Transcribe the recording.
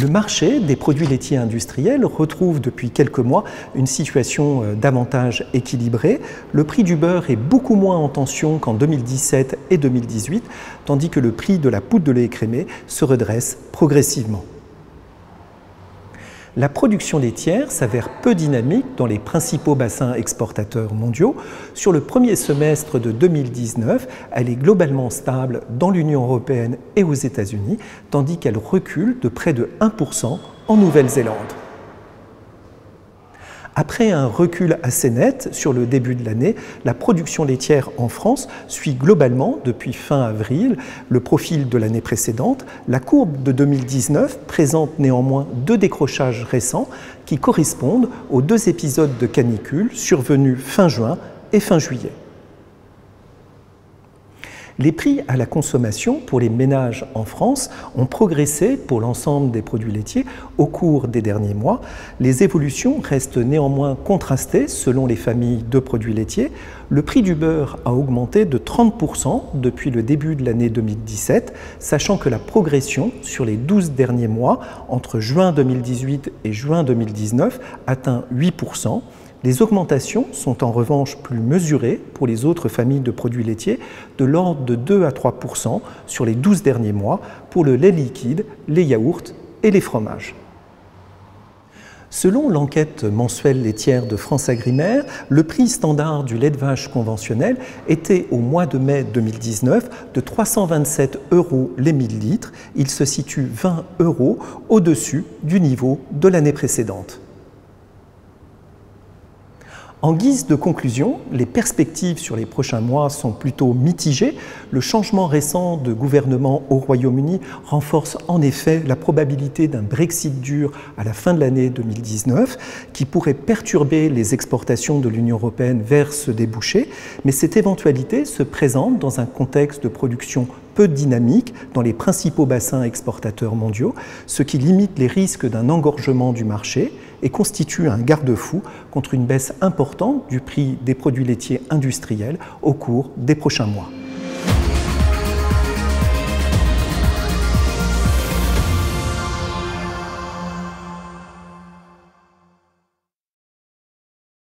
Le marché des produits laitiers industriels retrouve depuis quelques mois une situation davantage équilibrée. Le prix du beurre est beaucoup moins en tension qu'en 2017 et 2018, tandis que le prix de la poudre de lait écrémé se redresse progressivement. La production laitière s'avère peu dynamique dans les principaux bassins exportateurs mondiaux. Sur le premier semestre de 2019, elle est globalement stable dans l'Union européenne et aux États-Unis, tandis qu'elle recule de près de 1% en Nouvelle-Zélande. Après un recul assez net sur le début de l'année, la production laitière en France suit globalement, depuis fin avril, le profil de l'année précédente. La courbe de 2019 présente néanmoins deux décrochages récents qui correspondent aux deux épisodes de canicule survenus fin juin et fin juillet. Les prix à la consommation pour les ménages en France ont progressé pour l'ensemble des produits laitiers au cours des derniers mois. Les évolutions restent néanmoins contrastées selon les familles de produits laitiers. Le prix du beurre a augmenté de 30% depuis le début de l'année 2017, sachant que la progression sur les 12 derniers mois, entre juin 2018 et juin 2019, atteint 8%. Les augmentations sont en revanche plus mesurées pour les autres familles de produits laitiers, de l'ordre de 2 à 3% sur les 12 derniers mois pour le lait liquide, les yaourts et les fromages. Selon l'enquête mensuelle laitière de FranceAgriMer, le prix standard du lait de vache conventionnel était au mois de mai 2019 de 327 € les 1000 litres. Il se situe 20 € au-dessus du niveau de l'année précédente. En guise de conclusion, les perspectives sur les prochains mois sont plutôt mitigées. Le changement récent de gouvernement au Royaume-Uni renforce en effet la probabilité d'un Brexit dur à la fin de l'année 2019 qui pourrait perturber les exportations de l'Union européenne vers ce débouché. Mais cette éventualité se présente dans un contexte de production peu dynamique dans les principaux bassins exportateurs mondiaux, ce qui limite les risques d'un engorgement du marché et constitue un garde-fou contre une baisse importante du prix des produits laitiers industriels au cours des prochains mois.